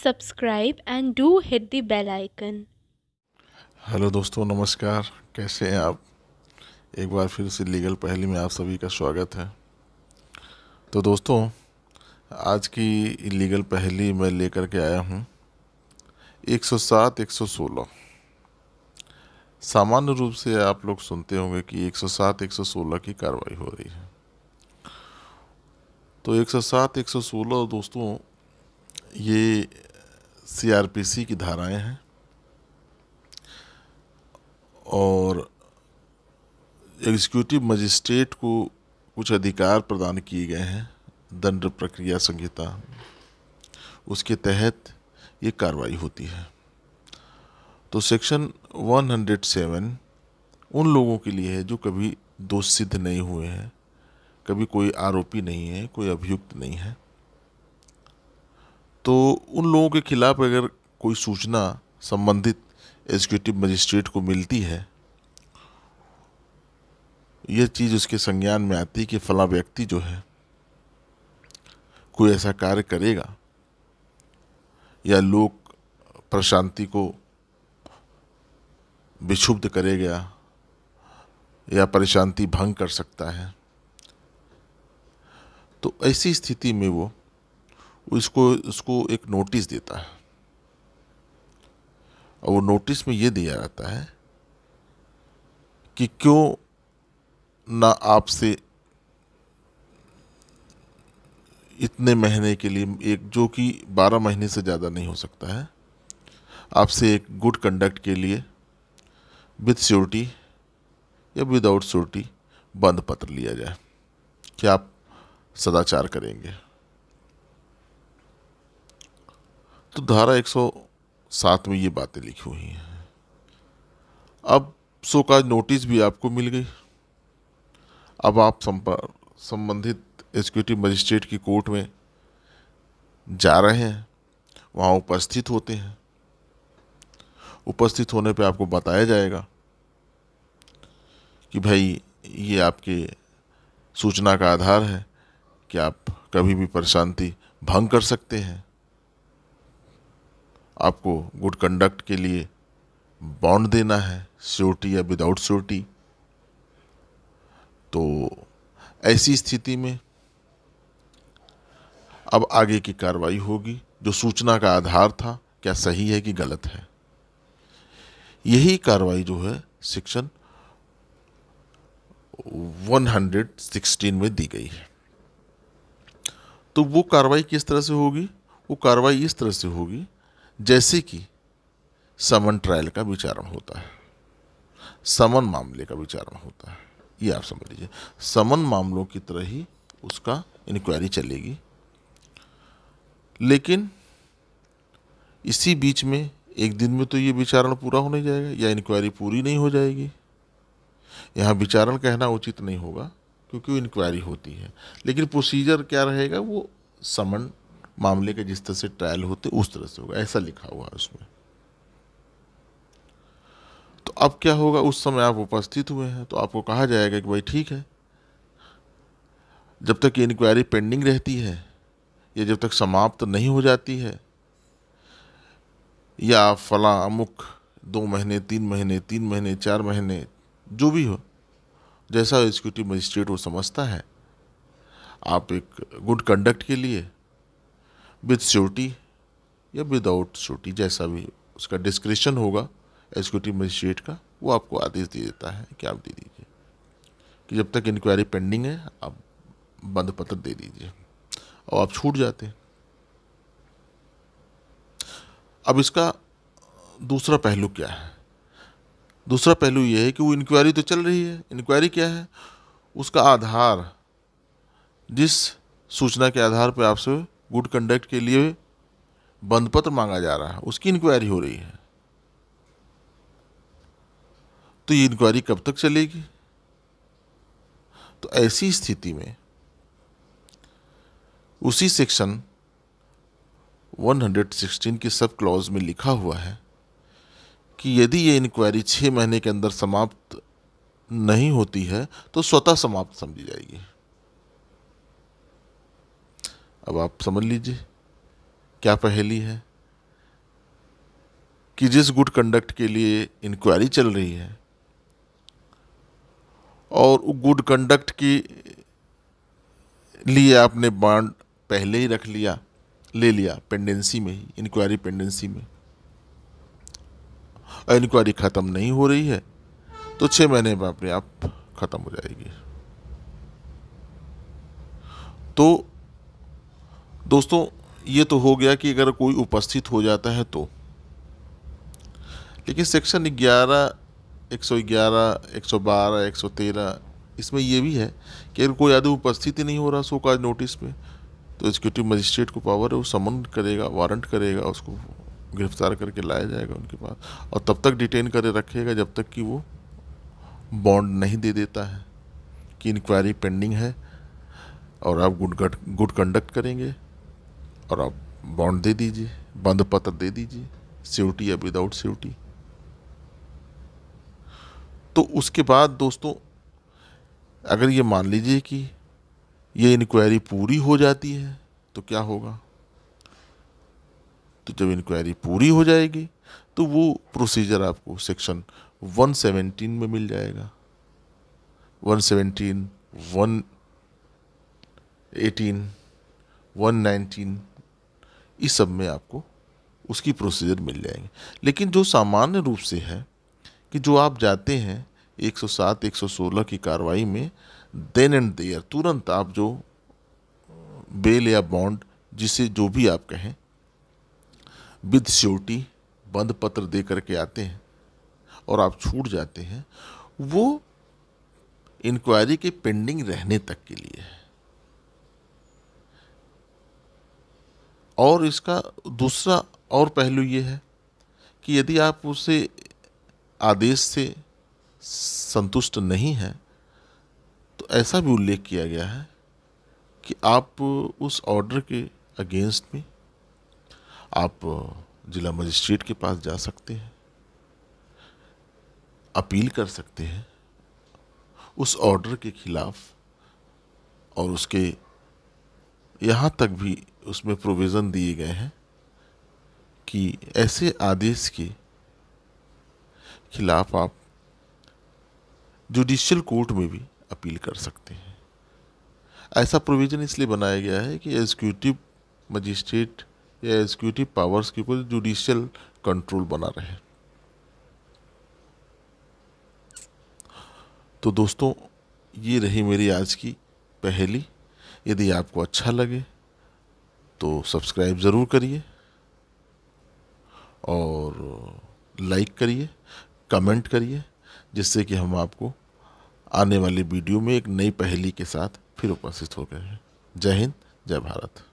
subscribe and do hit the bell icon. Hello दोस्तों, नमस्कार। कैसे हैं आप? एक बार फिर से लीगल पहेली में आप सभी का स्वागत है। तो दोस्तों, आज की लीगल पहेली मैं लेकर के आया हूँ 107 116। सामान्य रूप से आप लोग सुनते होंगे कि 107 116 की कार्रवाई हो रही है। तो 107 116 दोस्तों, ये सीआरपीसी की धाराएं हैं और एग्जीक्यूटिव मजिस्ट्रेट को कुछ अधिकार प्रदान किए गए हैं दंड प्रक्रिया संहिता, उसके तहत ये कार्रवाई होती है। तो सेक्शन 107 उन लोगों के लिए है जो कभी दोष सिद्ध नहीं हुए हैं, कभी कोई आरोपी नहीं है, कोई अभियुक्त नहीं है। तो उन लोगों के खिलाफ अगर कोई सूचना संबंधित एग्जीक्यूटिव मजिस्ट्रेट को मिलती है, यह चीज़ उसके संज्ञान में आती है कि फला व्यक्ति जो है कोई ऐसा कार्य करेगा या लोक प्रशांति को विक्षुब्ध करेगा या परिशांति भंग कर सकता है, तो ऐसी स्थिति में वो उसको एक नोटिस देता है। और वो नोटिस में ये दिया जाता है कि क्यों ना आपसे इतने महीने के लिए, एक जो कि 12 महीने से ज़्यादा नहीं हो सकता है, आपसे एक गुड कंडक्ट के लिए विद श्योरिटी या विदाउट श्योरिटी बंद पत्र लिया जाए कि आप सदाचार करेंगे। तो धारा 107 में ये बातें लिखी हुई हैं। अब शोकाज नोटिस भी आपको मिल गई। अब आप संबंधित एग्जीक्यूटिव मजिस्ट्रेट की कोर्ट में जा रहे हैं, वहाँ उपस्थित होते हैं। उपस्थित होने पे आपको बताया जाएगा कि भाई ये आपके सूचना का आधार है कि आप कभी भी परिशांति भंग कर सकते हैं। आपको गुड कंडक्ट के लिए बॉन्ड देना है, श्योरिटी या विदाउट श्योरिटी। तो ऐसी स्थिति में अब आगे की कार्रवाई होगी। जो सूचना का आधार था, क्या सही है कि गलत है, यही कार्रवाई जो है सेक्शन 116 में दी गई है। तो वो कार्रवाई किस तरह से होगी? वो कार्रवाई इस तरह से होगी जैसे कि समन ट्रायल का विचारण होता है, समन मामले का विचारण होता है। ये आप समझ लीजिए, समन मामलों की तरह ही उसका इंक्वायरी चलेगी। लेकिन इसी बीच में एक दिन में तो ये विचारण पूरा हो नहीं जाएगा या इंक्वायरी पूरी नहीं हो जाएगी। यहाँ विचारण कहना उचित नहीं होगा क्योंकि वो इंक्वायरी होती है, लेकिन प्रोसीजर क्या रहेगा, वो समन मामले के जिस तरह से ट्रायल होते उस तरह से होगा, ऐसा लिखा हुआ है उसमें। तो अब क्या होगा, उस समय आप उपस्थित हुए हैं तो आपको कहा जाएगा कि भाई ठीक है, जब तक ये इंक्वायरी पेंडिंग रहती है या जब तक समाप्त नहीं हो जाती है, या फला अमुक 2 महीने 3 महीने 3 महीने 4 महीने जो भी हो, जैसा एग्जीक्यूटिव मजिस्ट्रेट वो समझता है, आप एक गुड कंडक्ट के लिए विद श्योरिटी या विदाउट श्योरिटी, जैसा भी उसका डिस्क्रिप्शन होगा एग्जीक्यूटिव मजिस्ट्रेट का, वो आपको आदेश दे देता है कि आप दे दीजिए कि जब तक इंक्वायरी पेंडिंग है आप बंद पत्र दे दीजिए, और आप छूट जाते हैं। अब इसका दूसरा पहलू क्या है? दूसरा पहलू ये है कि वो इंक्वायरी तो चल रही है। इंक्वायरी क्या है? उसका आधार, जिस सूचना के आधार पर आपसे गुड कंडक्ट के लिए बंद पत्र मांगा जा रहा है, उसकी इंक्वायरी हो रही है। तो ये इंक्वायरी कब तक चलेगी? तो ऐसी स्थिति में उसी सेक्शन 116 के सब क्लॉज में लिखा हुआ है कि यदि ये इंक्वायरी 6 महीने के अंदर समाप्त नहीं होती है तो स्वतः समाप्त समझी जाएगी। अब आप समझ लीजिए क्या पहेली है। कि जिस गुड कंडक्ट के लिए इंक्वायरी चल रही है और गुड कंडक्ट के लिए आपने बॉन्ड पहले ही रख लिया, ले लिया पेंडेंसी में ही, इंक्वायरी पेंडेंसी में, और इंक्वायरी ख़त्म नहीं हो रही है तो 6 महीने में अपने आप ख़त्म हो जाएगी। तो दोस्तों ये तो हो गया कि अगर कोई उपस्थित हो जाता है तो, लेकिन सेक्शन 11, 111, 112, 113 इसमें ये भी है कि अगर कोई आदमी उपस्थित ही नहीं हो रहा शो कॉज नोटिस में तो एग्जीक्यूटिव मजिस्ट्रेट को पावर है, वो समन करेगा, वारंट करेगा, उसको गिरफ्तार करके लाया जाएगा उनके पास और तब तक डिटेन करे रखेगा जब तक कि वो बॉन्ड नहीं दे देता है कि इंक्वायरी पेंडिंग है और आप गुड कंडक्ट करेंगे और आप बॉन्ड दे दीजिए, बंद पत्र दे दीजिए, सिक्योरिटी या विदाउट सिक्योरिटी। तो उसके बाद दोस्तों अगर ये मान लीजिए कि ये इंक्वायरी पूरी हो जाती है तो क्या होगा, तो जब इंक्वायरी पूरी हो जाएगी तो वो प्रोसीजर आपको सेक्शन 117 में मिल जाएगा। 117, 118, 119 इस सब में आपको उसकी प्रोसीजर मिल जाएंगे। लेकिन जो सामान्य रूप से है कि जो आप जाते हैं 107, 116 की कार्रवाई में देन एंड देयर तुरंत आप जो बेल या बॉन्ड जिसे जो भी आप कहें विद श्योरिटी बंद पत्र दे करके आते हैं और आप छूट जाते हैं, वो इंक्वायरी के पेंडिंग रहने तक के लिए है। और इसका दूसरा और पहलू ये है कि यदि आप उसे आदेश से संतुष्ट नहीं हैं तो ऐसा भी उल्लेख किया गया है कि आप उस ऑर्डर के अगेंस्ट में आप जिला मजिस्ट्रेट के पास जा सकते हैं, अपील कर सकते हैं उस ऑर्डर के खिलाफ, और उसके यहाँ तक भी उसमें प्रोविज़न दिए गए हैं कि ऐसे आदेश के खिलाफ आप जुडिशियल कोर्ट में भी अपील कर सकते हैं। ऐसा प्रोविज़न इसलिए बनाया गया है कि एग्जीक्यूटिव मजिस्ट्रेट या एग्जीक्यूटिव पावर्स के ऊपर जुडिशियल कंट्रोल बना रहे। तो दोस्तों ये रही मेरी आज की पहेली। यदि आपको अच्छा लगे तो सब्सक्राइब ज़रूर करिए और लाइक करिए, कमेंट करिए, जिससे कि हम आपको आने वाली वीडियो में एक नई पहेली के साथ फिर उपस्थित हो गए हैं। जय हिंद, जय भारत।